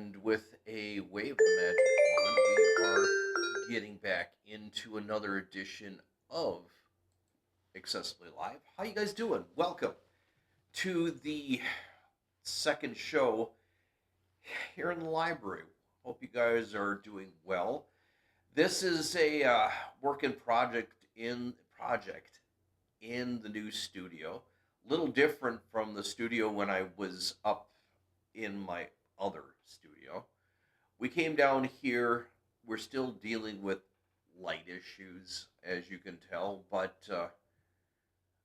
And with a wave of the magic wand, we are getting back into another edition of Accessibly Live. How you guys doing? Welcome to the second show here in the library. Hope you guys are doing well. This is a work in project in the new studio. A little different from the studio when I was up in my other studio. We came down here. We're still dealing with light issues, as you can tell, but I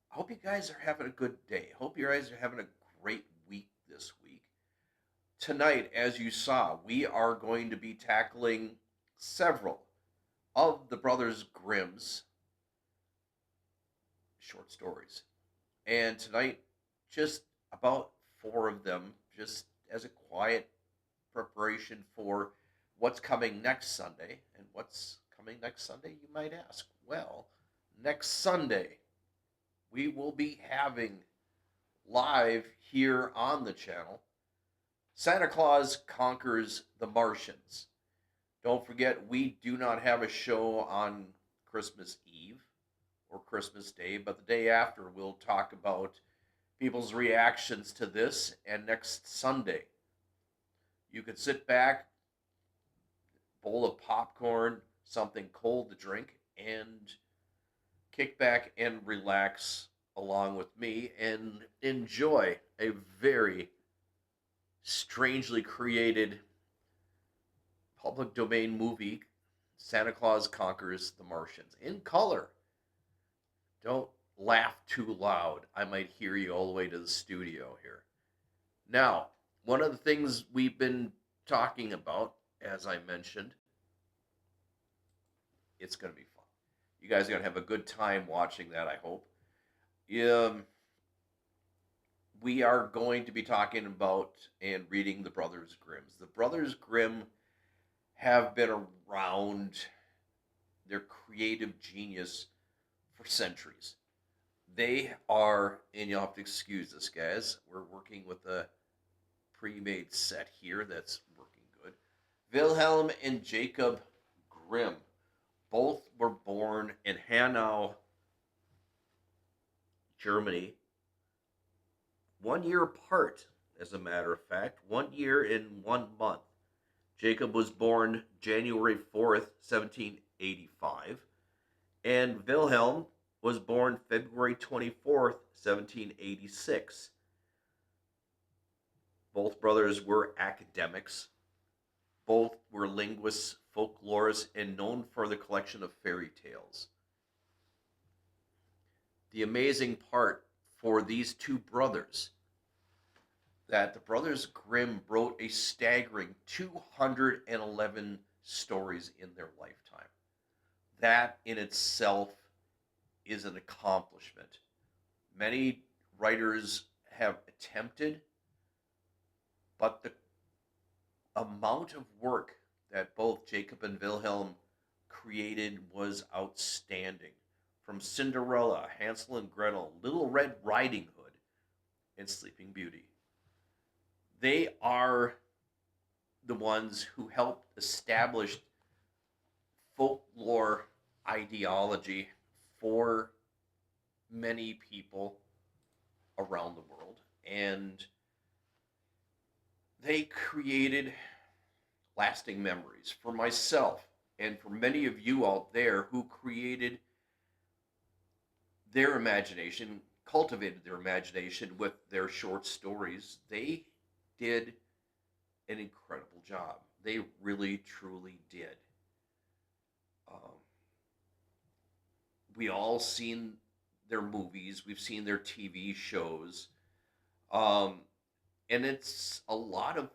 hope you guys are having a good day. Hope you guys are having a great week this week. Tonight, as you saw, we are going to be tackling several of the Brothers Grimm's short stories. And tonight, just about four of them, just as a quiet preparation for what's coming next Sunday. And what's coming next Sunday, you might ask? Well, next Sunday, we will be having live here on the channel Santa Claus Conquers the Martians. Don't forget, we do not have a show on Christmas Eve or Christmas Day, but the day after, we'll talk about people's reactions to this. And next Sunday, you can sit back, bowl of popcorn, something cold to drink, and kick back and relax along with me and enjoy a very strangely created public domain movie, Santa Claus Conquers the Martians, in color. Don't laugh too loud. I might hear you all the way to the studio here. Now, one of the things we've been talking about, as I mentioned, it's going to be fun. You guys are going to have a good time watching that, I hope. We are going to be talking about and reading the Brothers Grimm's. The Brothers Grimm have been around their creative genius for centuries. They are, and you'll have to excuse this, guys, we're working with a pre-made set here that's working good. Wilhelm and Jacob Grimm both were born in Hanau, Germany, 1 year apart, as a matter of fact, 1 year in 1 month. Jacob was born January 4th, 1785, and Wilhelm was born February 24th, 1786. Both brothers were academics. Both were linguists, folklorists, and known for the collection of fairy tales. The amazing part for these two brothers, that the Brothers Grimm wrote a staggering 211 stories in their lifetime. That in itself is an accomplishment. Many writers have attempted, but the amount of work that both Jacob and Wilhelm created was outstanding. From Cinderella, Hansel and Gretel, Little Red Riding Hood, and Sleeping Beauty. They are the ones who helped establish folklore ideology for many people around the world. And they created lasting memories for myself and for many of you out there who created their imagination, cultivated their imagination with their short stories. They did an incredible job. They really, truly did. We all seen their movies. We've seen their TV shows. And it's a lot of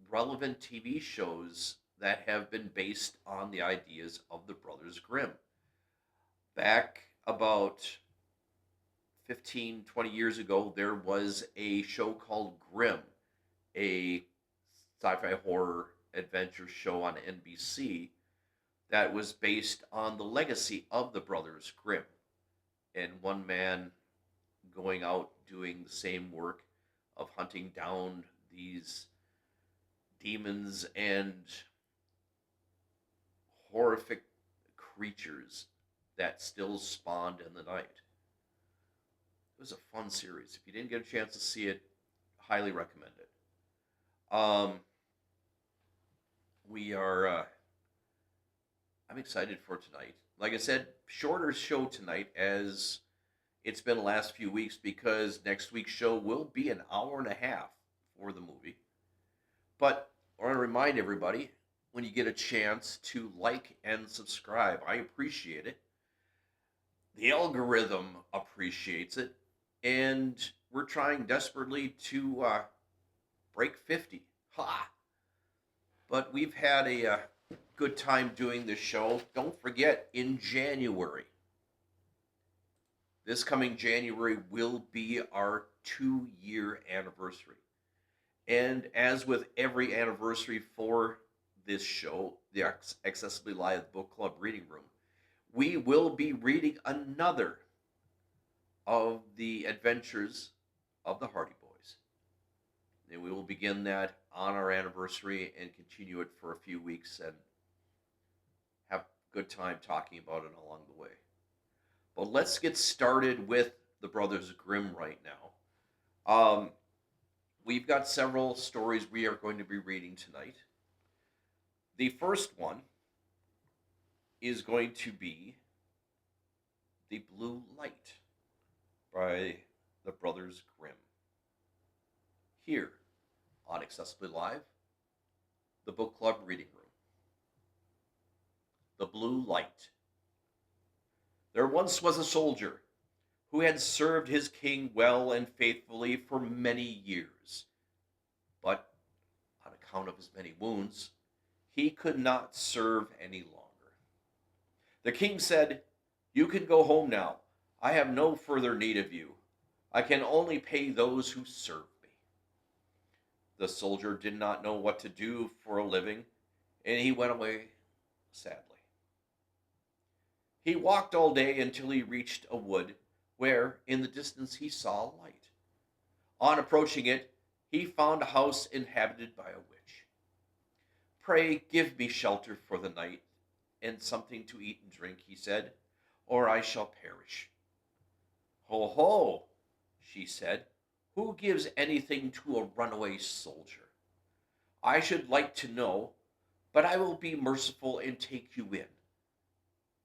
relevant TV shows that have been based on the ideas of the Brothers Grimm. Back about 15, 20 years ago, there was a show called Grimm, a sci-fi horror adventure show on NBC that was based on the legacy of the Brothers Grimm. And one man going out doing the same work of hunting down these demons and horrific creatures that still spawned in the night. It was a fun series. If you didn't get a chance to see it, highly recommend it. We are. I'm excited for tonight. Like I said, shorter show tonight as it's been the last few weeks because next week's show will be an hour and a half for the movie. But I want to remind everybody when you get a chance to like and subscribe. I appreciate it. The algorithm appreciates it. And we're trying desperately to break 50. Ha! But we've had a good time doing this show. Don't forget, in January, this coming January will be our 2-year anniversary. And as with every anniversary for this show, the Accessibly Live Book Club Reading Room, we will be reading another of the adventures of the Hardy Boys. And we will begin that on our anniversary and continue it for a few weeks and have a good time talking about it along the way. But let's get started with the Brothers Grimm right now. We've got several stories we are going to be reading tonight. The first one is going to be The Blue Light by the Brothers Grimm. Here on Accessibly Live, the Book Club Reading Room. The Blue Light. There once was a soldier who had served his king well and faithfully for many years. But on account of his many wounds, he could not serve any longer. The king said, "You can go home now. I have no further need of you. I can only pay those who serve me." The soldier did not know what to do for a living, and he went away sadly. He walked all day until he reached a wood where, in the distance, he saw a light. On approaching it, he found a house inhabited by a witch. "Pray give me shelter for the night and something to eat and drink," he said, "or I shall perish." "Ho, ho," she said, "who gives anything to a runaway soldier? I should like to know, but I will be merciful and take you in,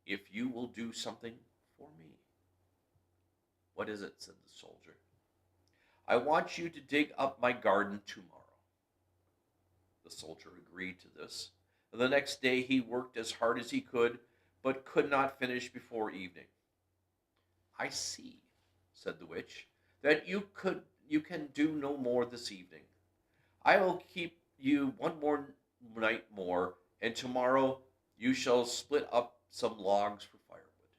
if you will do something for me." "What is it?" said the soldier. "I want you to dig up my garden tomorrow." The soldier agreed to this, and the next day he worked as hard as he could, but could not finish before evening. "I see," said the witch, "that you can do no more this evening. I will keep you one more night more, and tomorrow you shall split up some logs for firewood."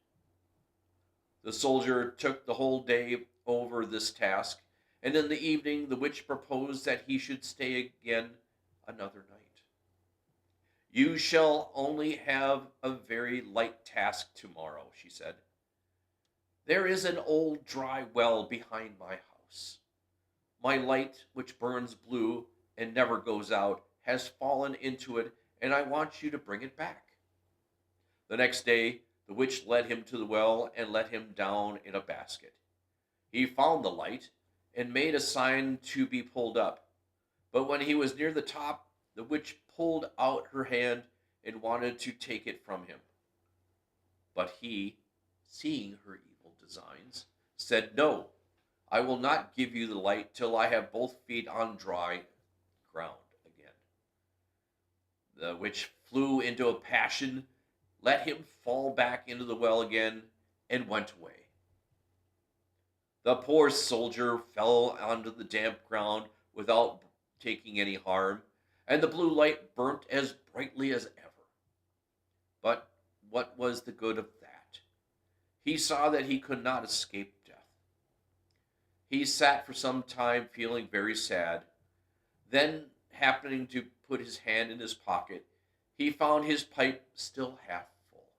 The soldier took the whole day over this task, and in the evening the witch proposed that he should stay again another night. "You shall only have a very light task tomorrow," she said. "There is an old dry well behind my house. My light, which burns blue and never goes out, has fallen into it, and I want you to bring it back." The next day, the witch led him to the well and let him down in a basket. He found the light and made a sign to be pulled up. But when he was near the top, the witch pulled out her hand and wanted to take it from him. But he, seeing her evil designs, said, "No, I will not give you the light till I have both feet on dry ground again." The witch flew into a passion, let him fall back into the well again, and went away. The poor soldier fell onto the damp ground without taking any harm, and the blue light burnt as brightly as ever. But what was the good of that? He saw that he could not escape death. He sat for some time feeling very sad. Then, happening to put his hand in his pocket, he found his pipe still half full.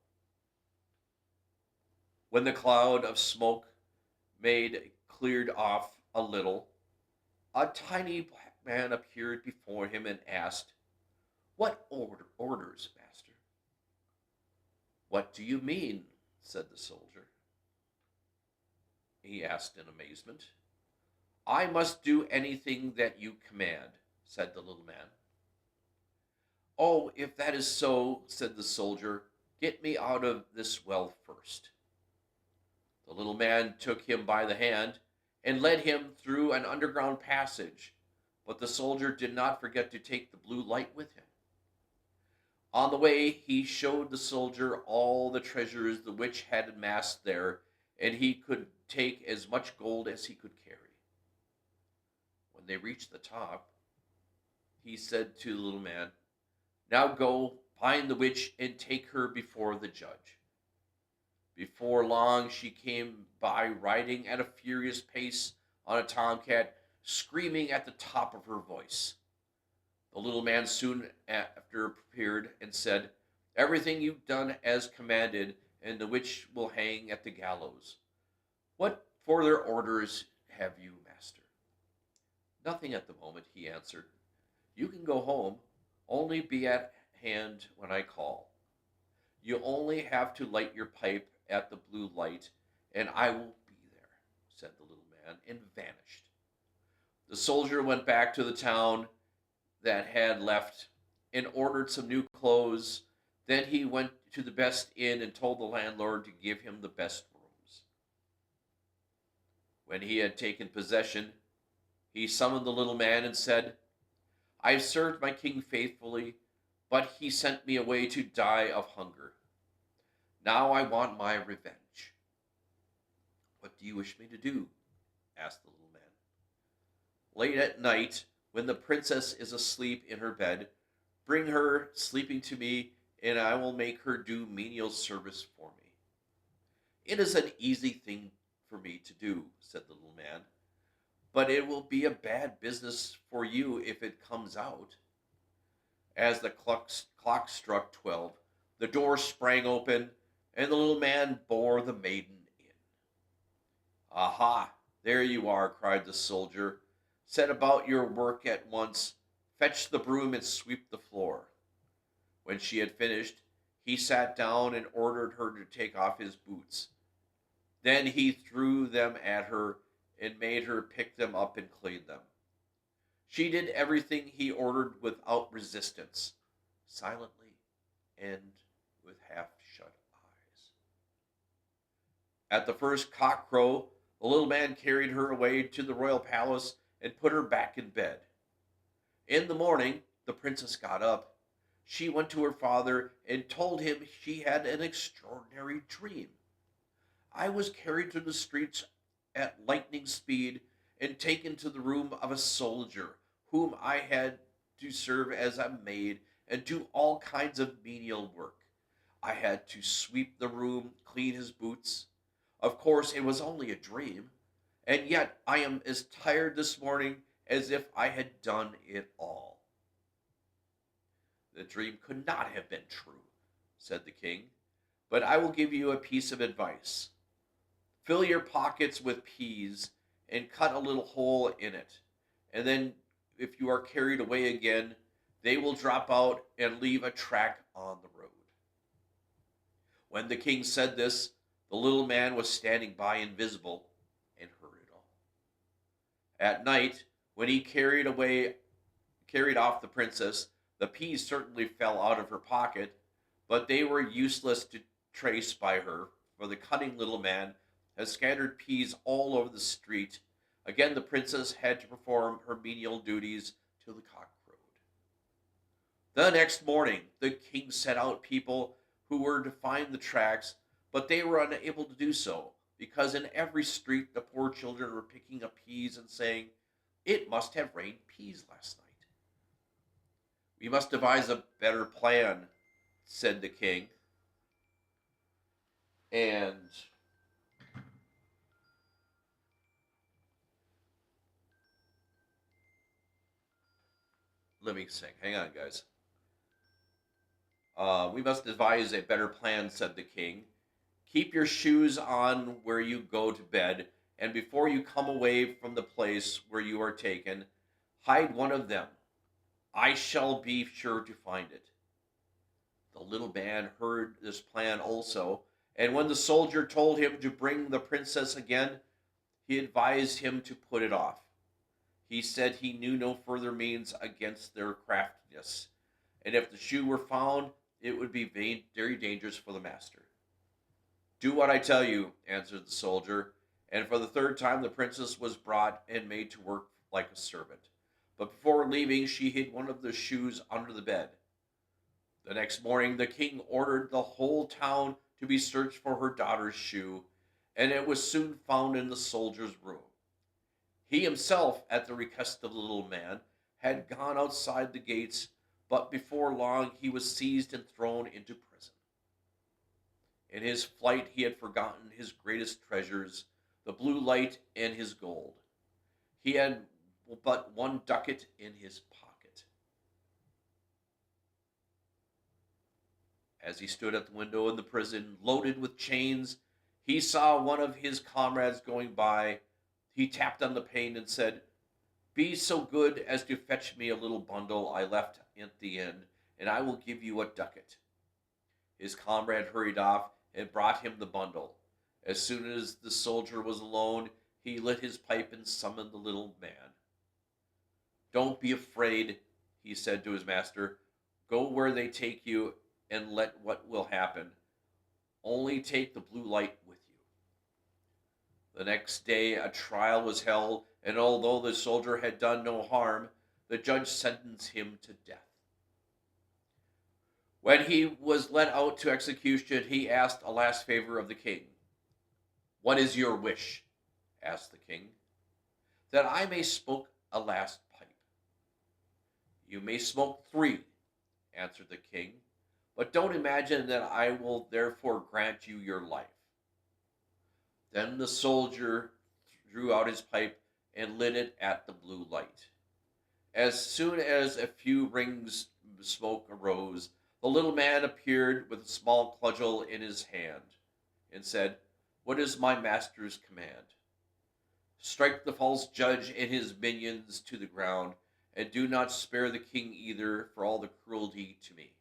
When the cloud of smoke cleared off a little, a tiny man appeared before him and asked, "What orders, master?" "What do you mean?" said the soldier. He asked in amazement. "I must do anything that you command," said the little man. "Oh, if that is so," said the soldier, "get me out of this well first." The little man took him by the hand and led him through an underground passage, but the soldier did not forget to take the blue light with him. On the way, he showed the soldier all the treasures the witch had amassed there, and he could take as much gold as he could carry. When they reached the top, he said to the little man, "Now go, find the witch, and take her before the judge." Before long, she came by riding at a furious pace on a tomcat, screaming at the top of her voice. The little man soon after appeared and said, "Everything you've done as commanded, and the witch will hang at the gallows. What further orders have you, master?" "Nothing at the moment," he answered. "You can go home. Only be at hand when I call. You only have to light your pipe at the blue light, and I will be there," said the little man, and vanished. The soldier went back to the town that had left and ordered some new clothes. Then he went to the best inn and told the landlord to give him the best rooms. When he had taken possession, he summoned the little man and said, "I've served my king faithfully, but he sent me away to die of hunger. Now I want my revenge." "What do you wish me to do?" asked the little man. "Late at night, when the princess is asleep in her bed, bring her sleeping to me, and I will make her do menial service for me." "It is an easy thing for me to do," said the little man, "but it will be a bad business for you if it comes out." As the clock struck 12, the door sprang open, and the little man bore the maiden in. "Aha, there you are," cried the soldier. "Set about your work at once. Fetch the broom and sweep the floor." When she had finished, he sat down and ordered her to take off his boots. Then he threw them at her and made her pick them up and clean them. She did everything he ordered without resistance, silently and with half-shut eyes. At the first cock-crow, the little man carried her away to the royal palace and put her back in bed. In the morning, the princess got up. She went to her father and told him she had an extraordinary dream. "I was carried through the streets at lightning speed and taken to the room of a soldier whom I had to serve as a maid and do all kinds of menial work. I had to sweep the room, clean his boots. Of course, it was only a dream, and yet I am as tired this morning as if I had done it all." "The dream could not have been true," said the king, "but I will give you a piece of advice. Fill your pockets with peas and cut a little hole in it, and then if you are carried away again, they will drop out and leave a track on the road." When the king said this, the little man was standing by invisible and heard it all. At night, when he carried off the princess, the peas certainly fell out of her pocket, but they were useless to trace by her, for the cunning little man had scattered peas all over the street. Again, the princess had to perform her menial duties till the cock crowed. The next morning, the king sent out people who were to find the tracks, but they were unable to do so, because in every street the poor children were picking up peas and saying, "It must have rained peas last night." "We must devise a better plan," said the king. And let me sing. Hang on, guys. "We must devise a better plan," said the king. "Keep your shoes on where you go to bed, and before you come away from the place where you are taken, Hide one of them. I shall be sure to find it. The little man heard this plan also, and when the soldier told him to bring the princess again, he advised him to put it off. He said he knew no further means against their craftiness, and if the shoe were found, it would be very dangerous for the master. Do what I tell you, answered the soldier, and for the third time the princess was brought and made to work like a servant. But before leaving, she hid one of the shoes under the bed. The next morning, the king ordered the whole town to be searched for her daughter's shoe, and it was soon found in the soldier's room. He himself, at the request of the little man, had gone outside the gates, but before long he was seized and thrown into prison. In his flight, he had forgotten his greatest treasures, the blue light and his gold. He had but one ducat in his pocket. As he stood at the window in the prison, loaded with chains, he saw one of his comrades going by. He tapped on the pane and said, "Be so good as to fetch me a little bundle I left at the inn, and I will give you a ducat." His comrade hurried off and brought him the bundle. As soon as the soldier was alone, he lit his pipe and summoned the little man. "Don't be afraid," he said to his master. "Go where they take you and let what will happen. Only take the blue light with you." The next day a trial was held, and although the soldier had done no harm, the judge sentenced him to death. When he was led out to execution, he asked a last favor of the king. "What is your wish?" asked the king. "That I may smoke a last pipe." "You may smoke 3," answered the king, "but don't imagine that I will therefore grant you your life." Then the soldier drew out his pipe and lit it at the blue light. As soon as a few rings of smoke arose, the little man appeared with a small cudgel in his hand, and said, "What is my master's command?" "Strike the false judge and his minions to the ground, and do not spare the king either for all the cruelty to me."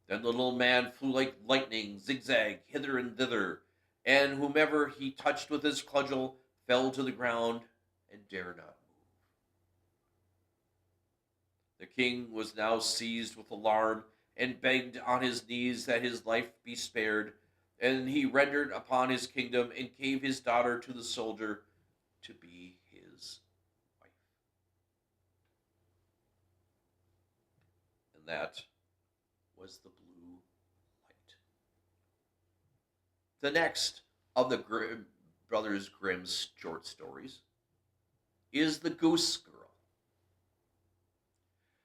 Then the little man flew like lightning, zigzag, hither and thither, and whomever he touched with his cudgel fell to the ground and dare not move. The king was now seized with alarm, and begged on his knees that his life be spared, and he rendered upon his kingdom and gave his daughter to the soldier to be his wife. And that was the blue light. The next of the Brothers Grimm's short stories is The Goose Girl.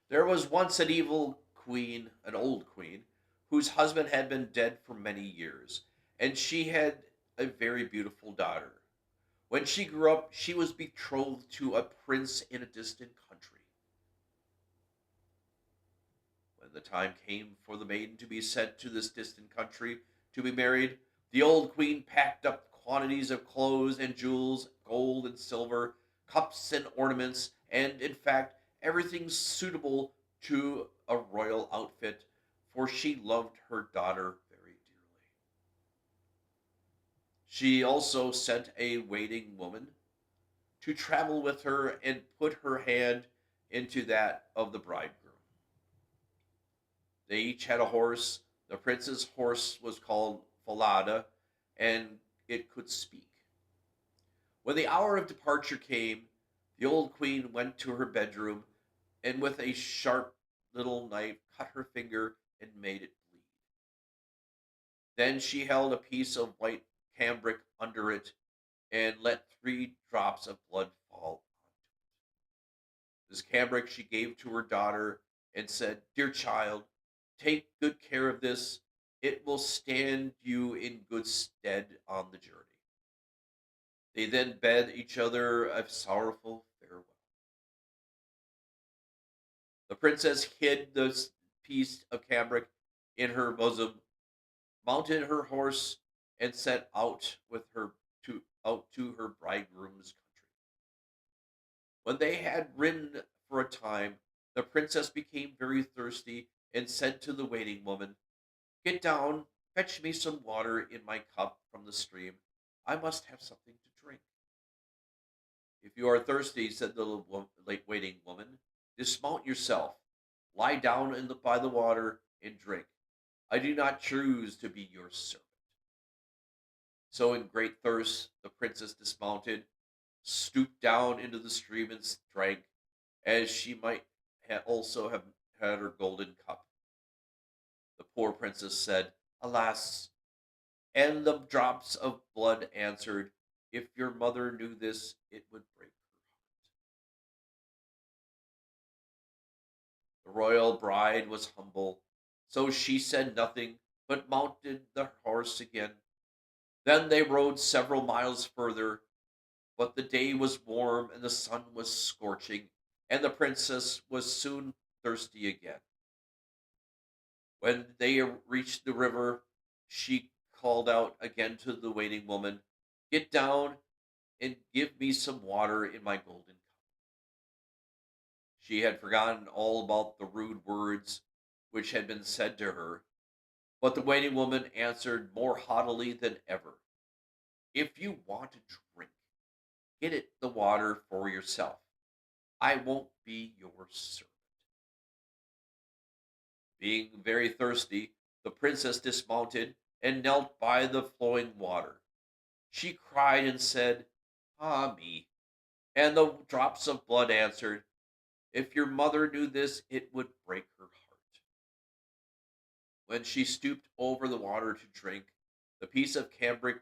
There was once an evil queen, an old queen, whose husband had been dead for many years, and she had a very beautiful daughter. When she grew up, she was betrothed to a prince in a distant country. When the time came for the maiden to be sent to this distant country to be married, the old queen packed up quantities of clothes and jewels, gold and silver, cups and ornaments, and in fact, everything suitable to a royal outfit, for she loved her daughter very dearly. She also sent a waiting woman to travel with her and put her hand into that of the bridegroom. They each had a horse. The prince's horse was called Falada, and it could speak. When the hour of departure came, the old queen went to her bedroom, and with a sharp little knife cut her finger and made it bleed. Then she held a piece of white cambric under it and let 3 drops of blood fall onto it. This cambric she gave to her daughter and said, "Dear child, take good care of this. It will stand you in good stead on the journey." They then bade each other a sorrowful farewell. The princess hid this piece of cambric in her bosom, mounted her horse, and set out with her to her bridegroom's country. When they had ridden for a time, the princess became very thirsty and said to the waiting woman, "Get down, fetch me some water in my cup from the stream. I must have something to drink." "If you are thirsty," said the late waiting woman, "dismount yourself, lie down by the water, and drink. I do not choose to be your servant." So, in great thirst, the princess dismounted, stooped down into the stream, and drank, as she might also have had her golden cup. The poor princess said, "Alas!" And the drops of blood answered, "If your mother knew this, it would break her heart." The royal bride was humble, so she said nothing, but mounted the horse again. Then they rode several miles further, but the day was warm and the sun was scorching, and the princess was soon thirsty again. When they reached the river, she called out again to the waiting woman, "Get down and give me some water in my golden cup." She had forgotten all about the rude words which had been said to her, but the waiting woman answered more haughtily than ever, "If you want to drink, get it the water for yourself. I won't be your servant." Being very thirsty, the princess dismounted and knelt by the flowing water. She cried and said, "Ah me!" And the drops of blood answered, "If your mother knew this, it would break her heart." When she stooped over the water to drink, the piece of cambric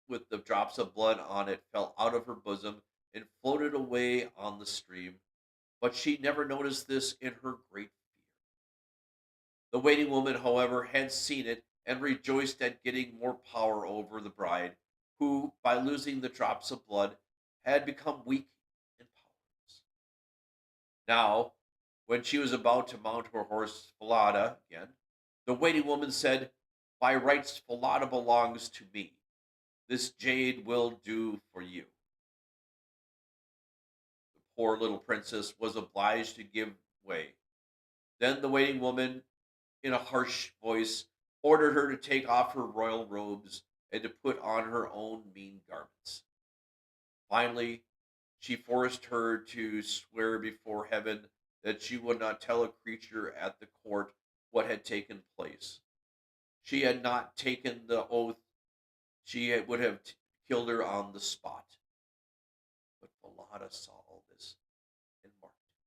with the drops of blood on it fell out of her bosom and floated away on the stream. But she never noticed this in her great fear. The waiting woman, however, had seen it and rejoiced at getting more power over the bride, who, by losing the drops of blood, had become weak and powerless. Now, when she was about to mount her horse Falada again, the waiting woman said, "By rights, Falada belongs to me. This jade will do for you." The poor little princess was obliged to give way. Then the waiting woman, in a harsh voice, ordered her to take off her royal robes and to put on her own mean garments. Finally, she forced her to swear before heaven that she would not tell a creature at the court what had taken place. She had not taken the oath, would have killed her on the spot. But Falada saw all this and marked it.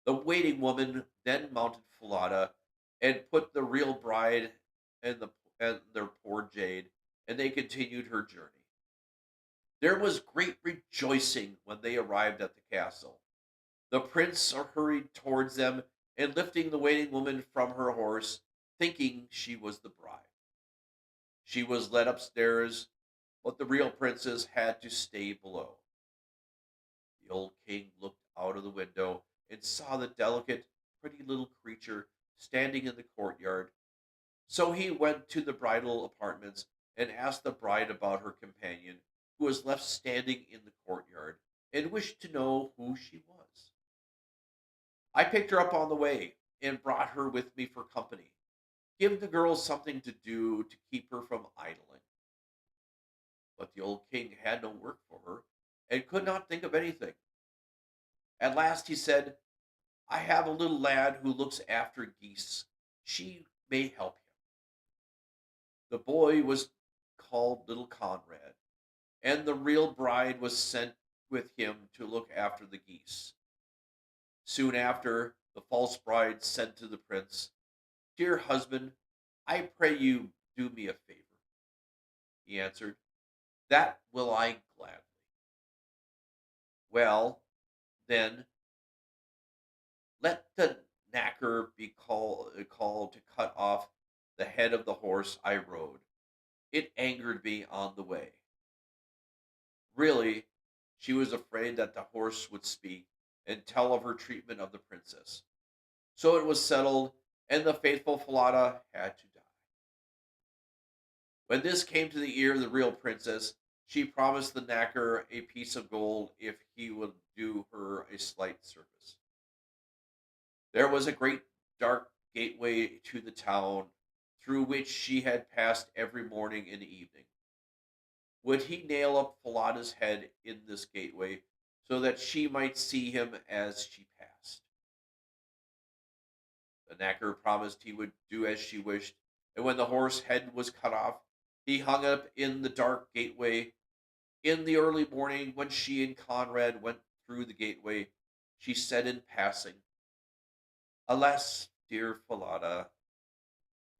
The waiting woman then mounted Falada and put the real bride and their poor Jade, and they continued her journey. There was great rejoicing when they arrived at the castle. The prince hurried towards them and lifting the waiting woman from her horse, thinking she was the bride. She was led upstairs, but the real princess had to stay below. The old king looked out of the window and saw the delicate, pretty little creature standing in the courtyard. So he went to the bridal apartments and asked the bride about her companion, who was left standing in the courtyard, and wished to know who she was. "I picked her up on the way and brought her with me for company. Give the girl something to do to keep her from idling." But the old king had no work for her and could not think of anything. At last he said, "I have a little lad who looks after geese. She may help him." The boy was called Little Conrad, and the real bride was sent with him to look after the geese. Soon after, the false bride said to the prince, "Dear husband, I pray you do me a favor." He answered, "That will I gladly." "Well, then, let the knacker be called to cut off the head of the horse I rode. It angered me on the way." Really, she was afraid that the horse would speak and tell of her treatment of the princess. So it was settled, and the faithful Falada had to die. When this came to the ear of the real princess, She promised the knacker a piece of gold if he would do her a slight service. There was a great dark gateway to the town through which she had passed every morning and evening. Would he nail up Falada's head in this gateway so that she might see him as she passed? The knacker promised he would do as she wished, and when the horse head was cut off, he hung up in the dark gateway. In the early morning, when she and Conrad went through the gateway, she said in passing, "Alas, dear Falada,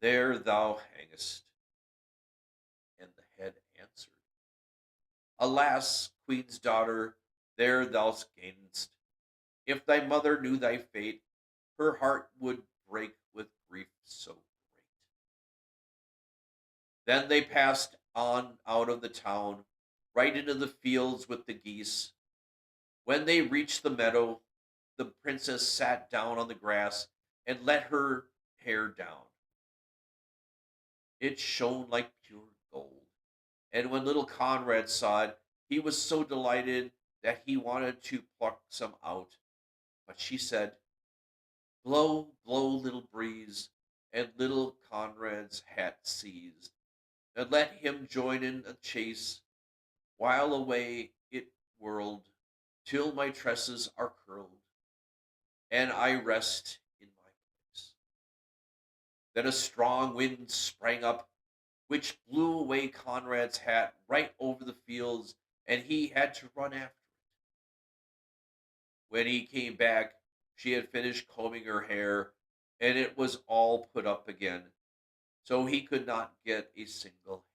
there thou hangest." And the head answered, "Alas, queen's daughter, there thou gainest. If thy mother knew thy fate, her heart would break with grief so great." Then they passed on out of the town, right into the fields with the geese. When they reached the meadow, the princess sat down on the grass and let her hair down. It shone like pure gold. And when little Conrad saw it, he was so delighted that he wanted to pluck some out. But she said, "Blow, blow, little breeze," and little Conrad's hat seized, and let him join in a chase, while away it whirled, till my tresses are curled, and I rest in my place. Then a strong wind sprang up, which blew away Conrad's hat right over the fields, and he had to run after it. When he came back, she had finished combing her hair, and it was all put up again, so he could not get a single hair.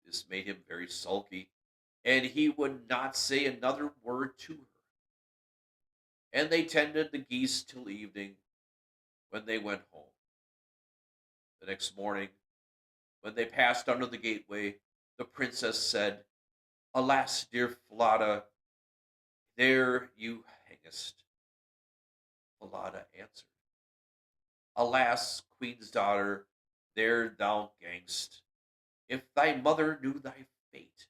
This made him very sulky, and he would not say another word to her. And they tended the geese till evening, when they went home. The next morning, when they passed under the gateway, the princess said, "Alas, dear Falada, there you hangest." Falada answered, "Alas, queen's daughter, there thou gangst. If thy mother knew thy fate,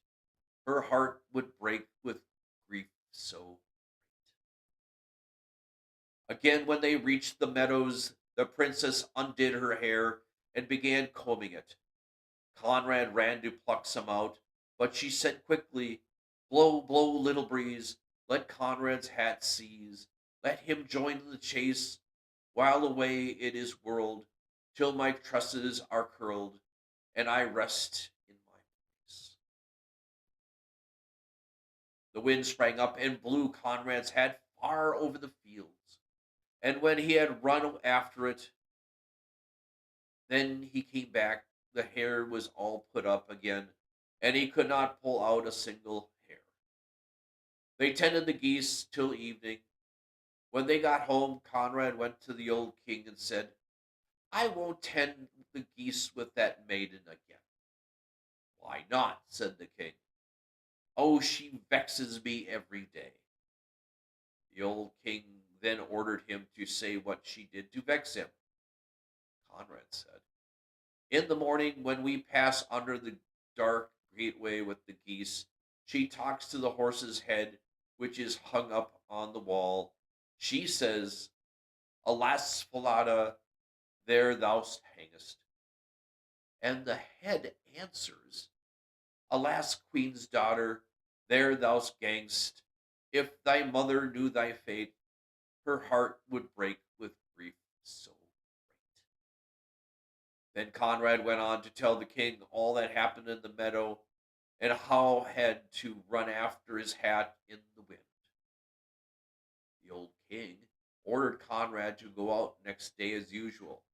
her heart would break with grief so great." Again, when they reached the meadows, the princess undid her hair and began combing it. Conrad ran to pluck some out, but she said quickly, "Blow, blow, little breeze, let Conrad's hat seize, let him join in the chase, while away it is whirled, till my tresses are curled, and I rest in my place." The wind sprang up and blew Conrad's hat far over the fields, and when he had run after it, then he came back. The hair was all put up again, and he could not pull out a single hair. They tended the geese till evening. When they got home, Conrad went to the old king and said, "I won't tend the geese with that maiden again." "Why not?" said the king. "Oh, she vexes me every day." The old king then ordered him to say what she did to vex him. Conrad said, "In the morning, when we pass under the dark gateway with the geese, she talks to the horse's head, which is hung up on the wall. She says, 'Alas, Falada, there thou hangest.' And the head answers, 'Alas, queen's daughter, there thou gangst. If thy mother knew thy fate, her heart would break with grief so great." Then Conrad went on to tell the king all that happened in the meadow, and how had to run after his hat in the wind. The old king ordered Conrad to go out next day as usual.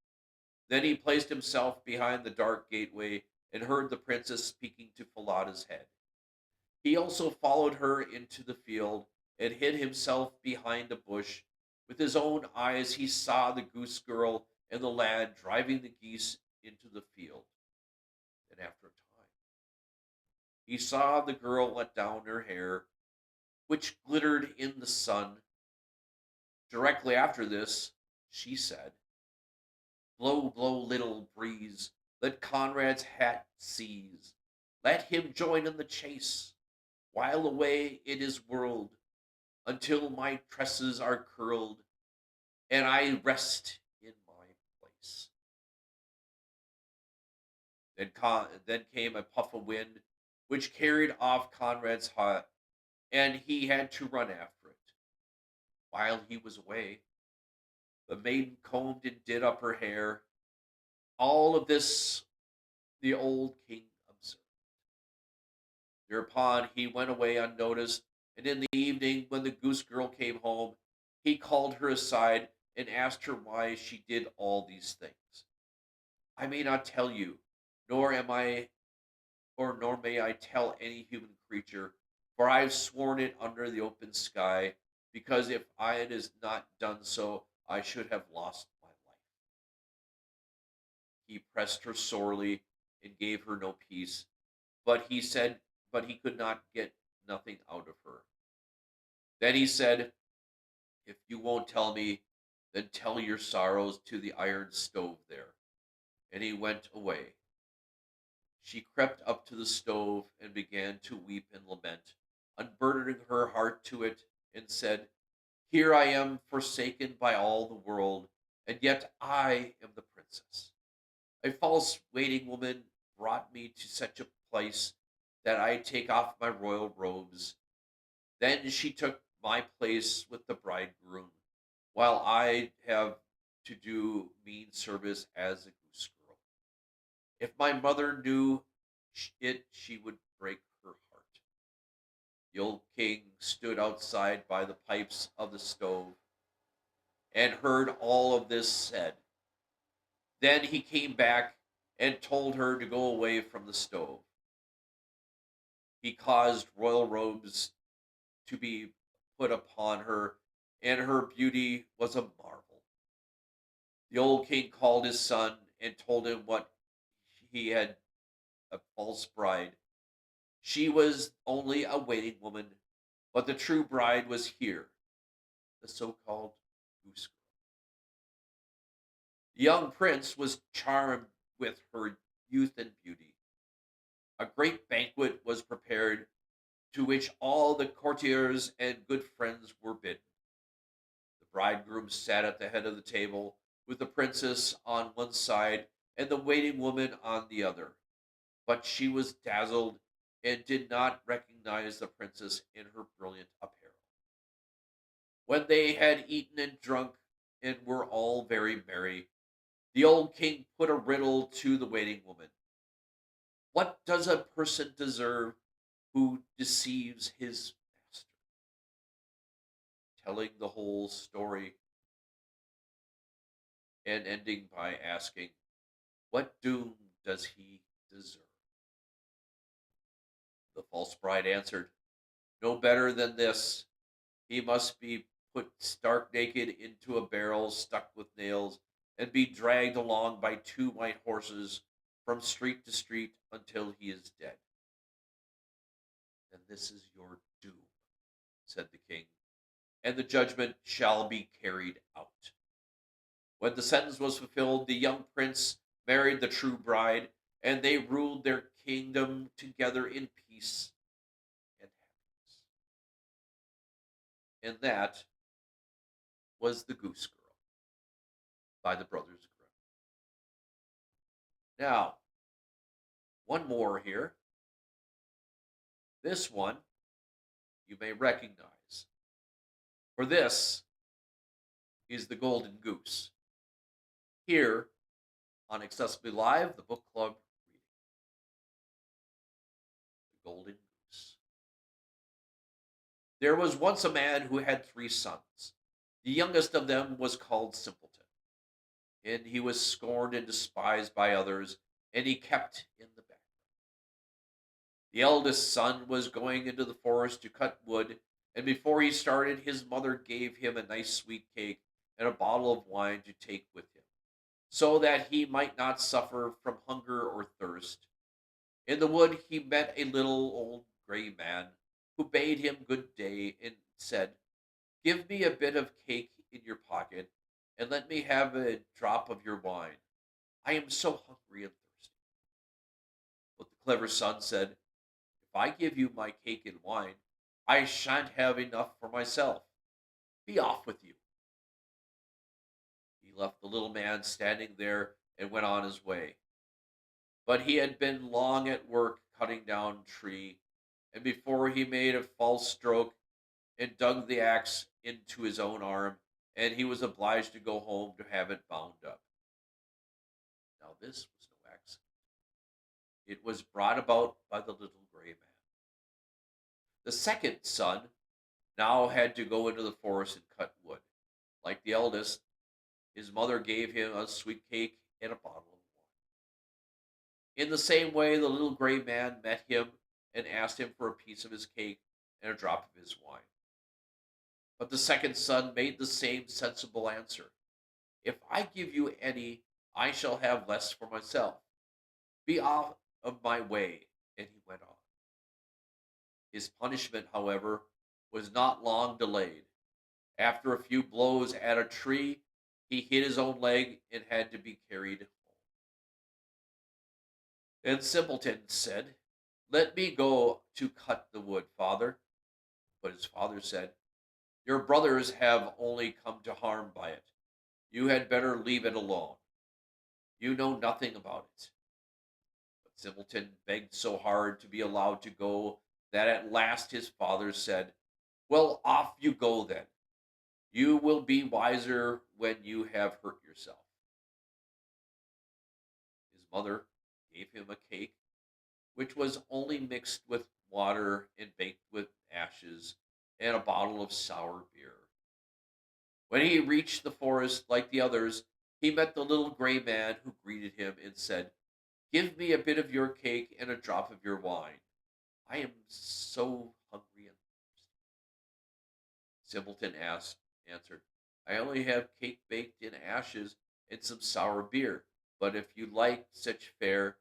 Then he placed himself behind the dark gateway and heard the princess speaking to Falada's head. He also followed her into the field and hid himself behind a bush. With his own eyes, he saw the goose girl and the lad driving the geese into the field. Then, after a time, he saw the girl let down her hair, which glittered in the sun. Directly after this, she said, "Blow, blow, little breeze, let Conrad's hat seize, Let him join in the chase, while away it is whirled, until my tresses are curled, and I rest in my place. Then came a puff of wind, which carried off Conrad's hut, and he had to run after it. While he was away, the maiden combed and did up her hair. All of this the old king observed. Thereupon he went away unnoticed, and in the evening, when the goose girl came home, he called her aside and asked her why she did all these things. I may not tell you, nor am I, or nor may I tell any human creature, for I have sworn it under the open sky, because if I had not done so, I should have lost my life. He pressed her sorely and gave her no peace, but he said, but he could not get nothing out of her. Then he said, if you won't tell me, then tell your sorrows to the iron stove there. And he went away. She crept up to the stove and began to weep and lament, unburdening her heart to it, and said, here I am forsaken by all the world, and yet I am the princess. A false waiting woman brought me to such a place that I take off my royal robes. Then she took my place with the bridegroom, while I have to do mean service as a goose girl. If my mother knew it, she would break her heart. The old king stood outside by the pipes of the stove and heard all of this said. Then he came back and told her to go away from the stove. He caused royal robes to be put upon her, and her beauty was a marvel. The old king called his son and told him what he had a false bride. She was only a waiting woman, but the true bride was here, the so called goose girl. The young prince was charmed with her youth and beauty. A great banquet was prepared, to which all the courtiers and good friends were bidden. The bridegroom sat at the head of the table, with the princess on one side and the waiting woman on the other. But she was dazzled and did not recognize the princess in her brilliant apparel. When they had eaten and drunk and were all very merry, the old king put a riddle to the waiting woman. What does a person deserve who deceives his master? Telling the whole story and ending by asking, what doom does he deserve? The false bride answered, no better than this. He must be put stark naked into a barrel stuck with nails and be dragged along by two white horses from street to street until he is dead. Then this is your doom, said the king, and the judgment shall be carried out. When the sentence was fulfilled, the young prince married the true bride, and they ruled their kingdom together in peace and happiness. And that was The Goose Girl by the Brothers Grimm. Now, one more here. This one you may recognize. For this is The Golden Goose. Here on Accessibly Live, the book club reading. The Golden Goose. There was once a man who had 3 sons. The youngest of them was called Simpleton, and he was scorned and despised by others, and he kept in the background. The eldest son was going into the forest to cut wood, and before he started, his mother gave him a nice sweet cake and a bottle of wine to take with him, so that he might not suffer from hunger or thirst. In the wood he met a little old gray man, who bade him good day and said, give me a bit of cake in your pocket, and let me have a drop of your wine. I am so hungry and thirsty. But the clever son said, "If I give you my cake and wine, I shan't have enough for myself. Be off with you." He left the little man standing there and went on his way. But he had been long at work cutting down a tree, and before he made a false stroke and dug the axe into his own arm, and he was obliged to go home to have it bound up. Now, this was no accident. It was brought about by the little gray man. The second son now had to go into the forest and cut wood. Like the eldest, his mother gave him a sweet cake and a bottle of wine. In the same way, the little gray man met him and asked him for a piece of his cake and a drop of his wine. But the second son made the same sensible answer. "If I give you any, I shall have less for myself. Be off of my way." And he went on. His punishment, however, was not long delayed. After a few blows at a tree, he hit his own leg and had to be carried home. Then Simpleton said, "Let me go to cut the wood, father." But his father said, "Your brothers have only come to harm by it. You had better leave it alone. You know nothing about it." But Simpleton begged so hard to be allowed to go that at last his father said, "Well, off you go then. You will be wiser when you have hurt yourself." His mother gave him a cake, which was only mixed with water and baked with ashes, and a bottle of sour beer. When he reached the forest like the others, he met the little gray man who greeted him and said, "Give me a bit of your cake and a drop of your wine. I am so hungry and thirsty." Simpleton answered, "I only have cake baked in ashes and some sour beer, but if you like such fare,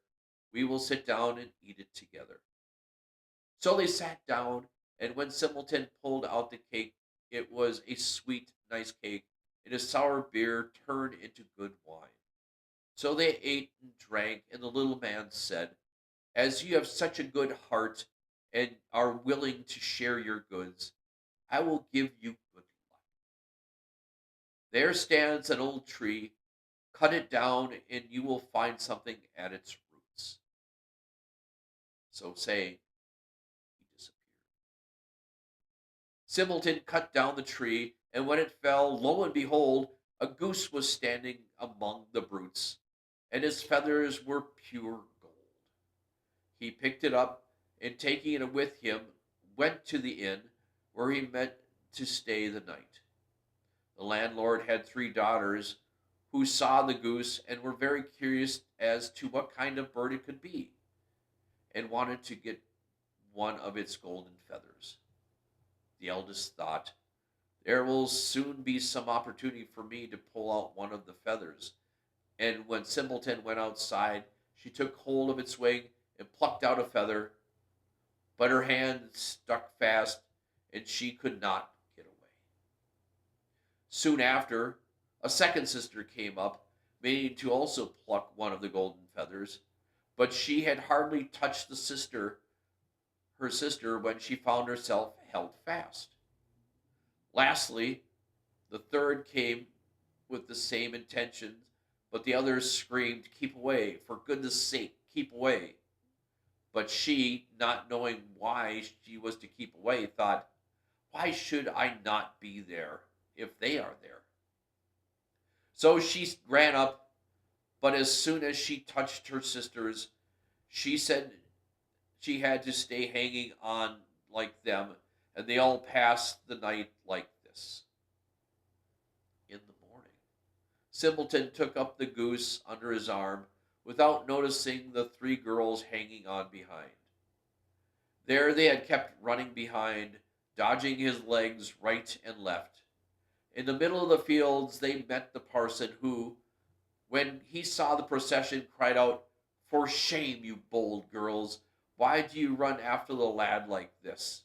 we will sit down and eat it together." So they sat down, and when Simpleton pulled out the cake, it was a sweet, nice cake, and his sour beer turned into good wine. So they ate and drank, and the little man said, "As you have such a good heart and are willing to share your goods, I will give you good luck. There stands an old tree. Cut it down, and you will find something at its roots." So saying, he disappeared. Simpleton cut down the tree, and when it fell, lo and behold, a goose was standing among the roots, and his feathers were pure gold. He picked it up, and taking it with him, went to the inn where he meant to stay the night. The landlord had three daughters who saw the goose and were very curious as to what kind of bird it could be, and wanted to get one of its golden feathers. The eldest thought, "There will soon be some opportunity for me to pull out one of the feathers." And when Simpleton went outside, she took hold of its wing and plucked out a feather, but her hand stuck fast and she could not get away. Soon after, a second sister came up, meaning to also pluck one of the golden feathers, but she had hardly touched her sister, when she found herself held fast. Lastly, the third came with the same intentions, but the others screamed, "Keep away! For goodness sake, keep away!" But she, not knowing why she was to keep away, thought, "Why should I not be there if they are there?" So she ran up, but as soon as she touched her sisters, she said she had to stay hanging on like them, and they all passed the night like this. In the morning, Simpleton took up the goose under his arm without noticing the three girls hanging on behind. There they had kept running behind, dodging his legs right and left. In the middle of the fields they met the parson, who, when he saw the procession, cried out, "For shame, you bold girls! Why do you run after the lad like this?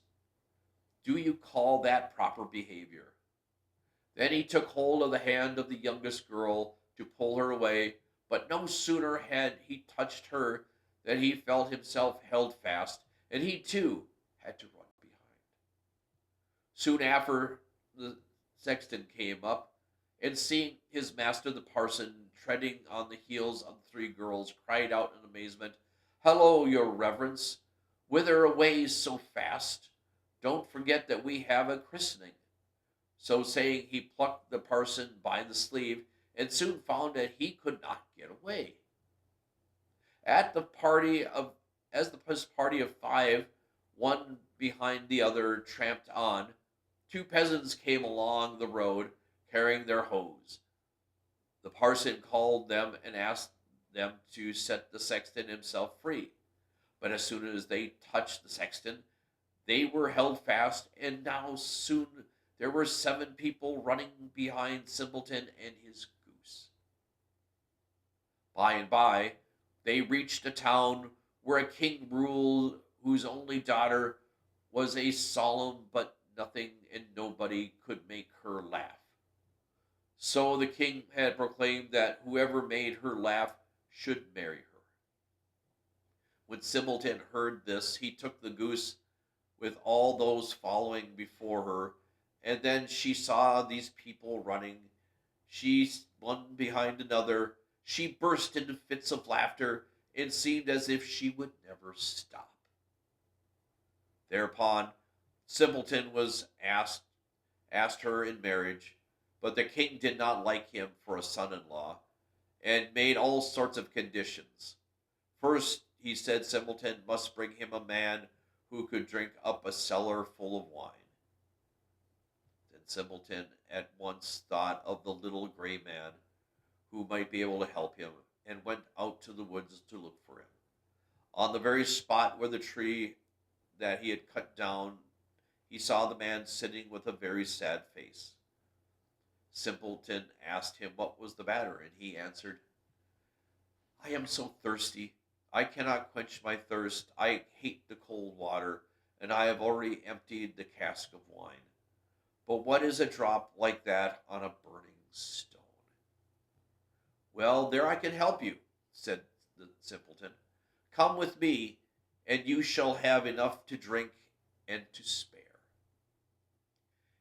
Do you call that proper behavior?" Then he took hold of the hand of the youngest girl to pull her away, but no sooner had he touched her that he felt himself held fast, and he too had to run behind. Soon after, the sexton came up, and seeing his master the parson treading on the heels of the three girls, cried out in amazement, "Hello, your reverence! Whither away so fast? Don't forget that we have a christening." So saying, he plucked the parson by the sleeve, and soon found that he could not get away. At the party of as the party of five, one behind the other, tramped on, two peasants came along the road carrying their hoes. The parson called them and asked them to set the sexton himself free. But as soon as they touched the sexton, they were held fast, and now soon there were 7 people running behind Simpleton and his goose. By and by, they reached a town where a king ruled, whose only daughter was a solemn but nothing and nobody could make her laugh. So the king had proclaimed that whoever made her laugh should marry her. When Simpleton heard this, he took the goose with all those following before her, and then she saw these people running, she one behind another. She burst into fits of laughter and seemed as if she would never stop. Thereupon, Simpleton was asked her in marriage, but the king did not like him for a son-in-law, and made all sorts of conditions. First, he said Simpleton must bring him a man who could drink up a cellar full of wine. Then Simpleton at once thought of the little gray man who might be able to help him, and went out to the woods to look for him. On the very spot where the tree that he had cut down, he saw the man sitting with a very sad face. Simpleton asked him what was the matter, and he answered, "I am so thirsty. I cannot quench my thirst. I hate the cold water, and I have already emptied the cask of wine. But what is a drop like that on a burning stone?" "Well, there I can help you," said the simpleton. "Come with me, and you shall have enough to drink and to spare."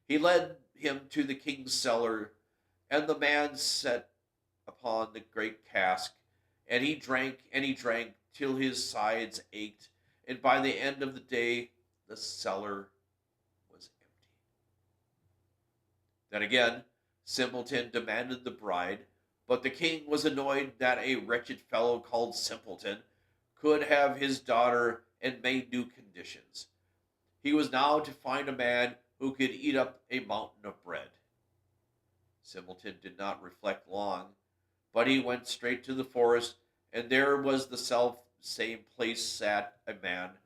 He led him to the king's cellar, and the man set upon the great cask, and he drank till his sides ached, and by the end of the day the cellar was empty. Then again Simpleton demanded the bride, but the king was annoyed that a wretched fellow called Simpleton could have his daughter, and made new conditions. He was now to find a man who could eat up a mountain of bread. Simpleton did not reflect long, but he went straight to the forest, and there was the self same place sat a man,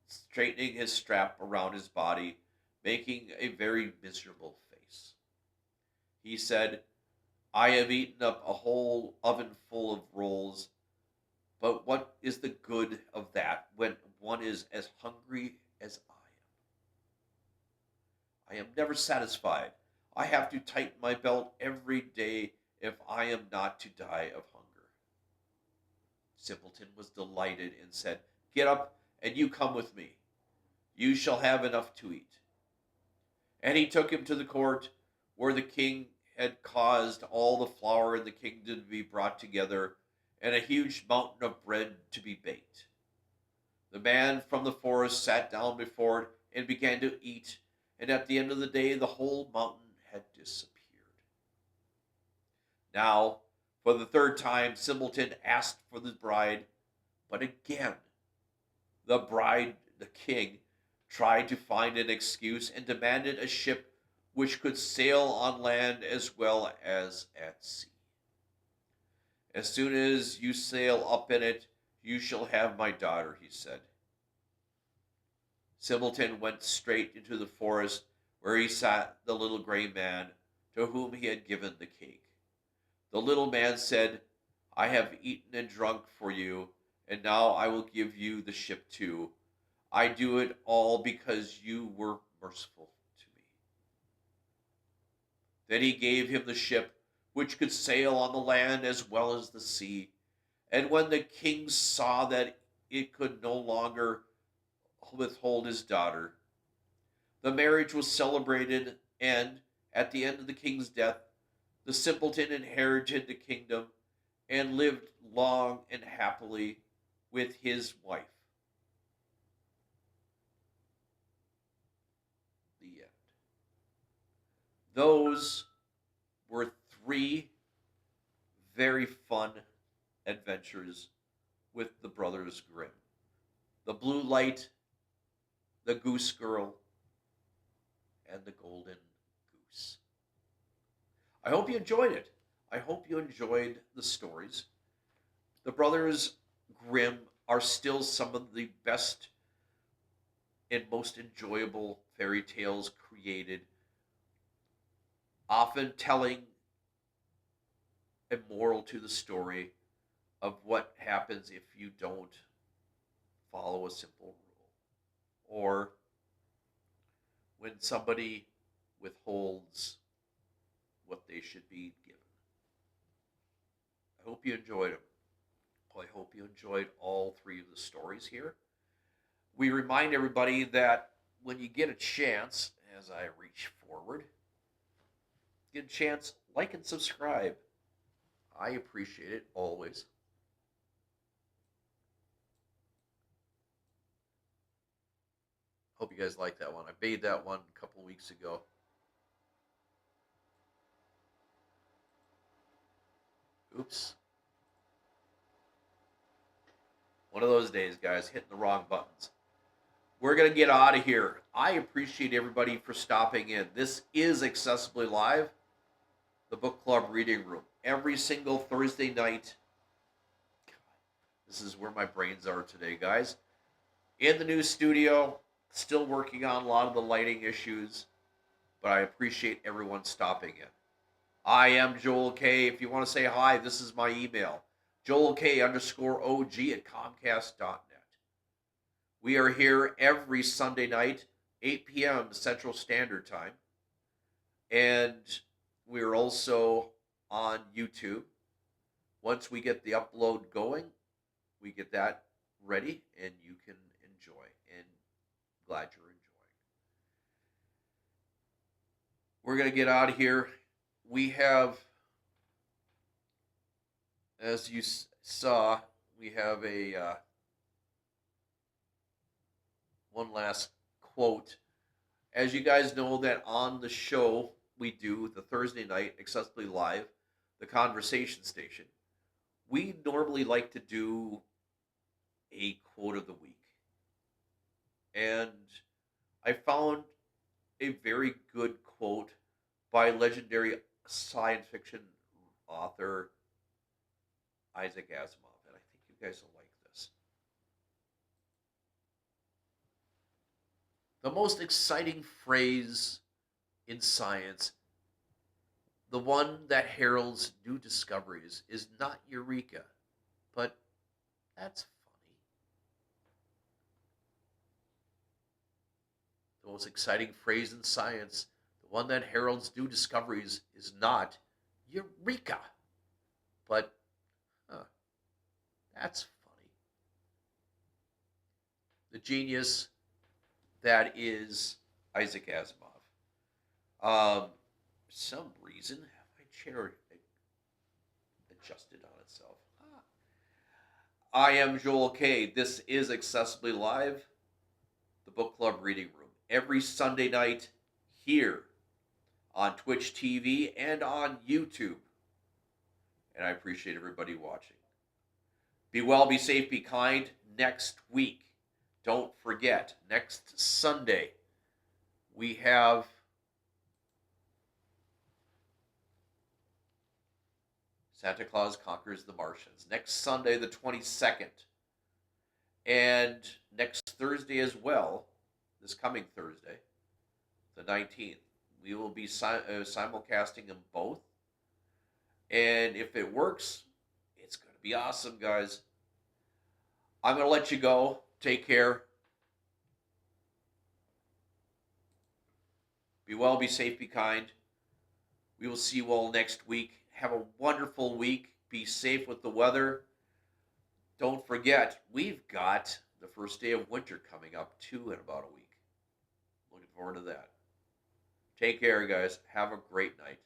straightening his strap around his body, making a very miserable face. He said, "I have eaten up a whole oven full of rolls, but what is the good of that when one is as hungry as I am? I am never satisfied. I have to tighten my belt every day if I am not to die of hunger." Simpleton was delighted and said, "Get up, and you come with me. You shall have enough to eat." And he took him to the court, where the king had caused all the flour in the kingdom to be brought together, and a huge mountain of bread to be baked. The man from the forest sat down before it and began to eat, and at the end of the day the whole mountain had disappeared. Now, for the third time, Simpleton asked for the bride, but again the king, tried to find an excuse and demanded a ship which could sail on land as well as at sea. "As soon as you sail up in it, you shall have my daughter," he said. Simpleton went straight into the forest, where he sat the little gray man, to whom he had given the cake. The little man said, "I have eaten and drunk for you, and now I will give you the ship too. I do it all because you were merciful to me." Then he gave him the ship, which could sail on the land as well as the sea. And when the king saw that it could no longer withhold his daughter. The marriage was celebrated, and at the end of the king's death, the simpleton inherited the kingdom and lived long and happily with his wife. The end. Those were three very fun adventures with the Brothers Grimm: the Blue Light, the Goose Girl, and the Golden Goose. I hope you enjoyed it. I hope you enjoyed the stories. The Brothers Grimm are still some of the best and most enjoyable fairy tales created, often telling a moral to the story of what happens if you don't follow a simple rule, or when somebody withholds what they should be given. I hope you enjoyed them. I hope you enjoyed all three of the stories here. We remind everybody that when you get a chance, as I reach forward, get a chance, like and subscribe. I appreciate it always. Hope you guys like that one. I made that one a couple weeks ago. Oops. One of those days, guys, hitting the wrong buttons. We're going to get out of here. I appreciate everybody for stopping in. This is Accessibly Live, the book club reading room. Every single Thursday night. This is where my brains are today, guys. In the new studio, still working on a lot of the lighting issues, but I appreciate everyone stopping in. I am Joel K. If you want to say hi, this is my email, joelk_OG@comcast.net. We are here every Sunday night, 8 p.m. Central Standard Time. And we are also on YouTube. Once we get the upload going, we get that ready and you can enjoy. And glad you're enjoying. We're going to get out of here. We have, as you saw, we have a one last quote. As you guys know, that on the show we do the Thursday night Accessibly Live, the conversation station, we normally like to do a quote of the week. And I found a very good quote by legendary science fiction author Isaac Asimov, and I think you guys will like this. The most exciting phrase in science, the one that heralds new discoveries, is not eureka, but that's funny. The most exciting phrase in science, the one that heralds new discoveries, is not eureka, but that's funny. The genius that is Isaac Asimov. For some reason, my chair adjusted on itself. I am Joel K. This is Accessibly Live, the book club reading room. Every Sunday night here on Twitch TV and on YouTube. And I appreciate everybody watching. Be well, be safe, be kind. Next week, don't forget, next Sunday, we have Santa Claus Conquers the Martians. Next Sunday, the 22nd. And next Thursday as well, this coming Thursday, the 19th. We will be simulcasting them both. And if it works, it's going to be awesome, guys. I'm going to let you go. Take care. Be well, be safe, be kind. We will see you all next week. Have a wonderful week. Be safe with the weather. Don't forget, we've got the first day of winter coming up too in about a week. Looking forward to that. Take care, guys. Have a great night.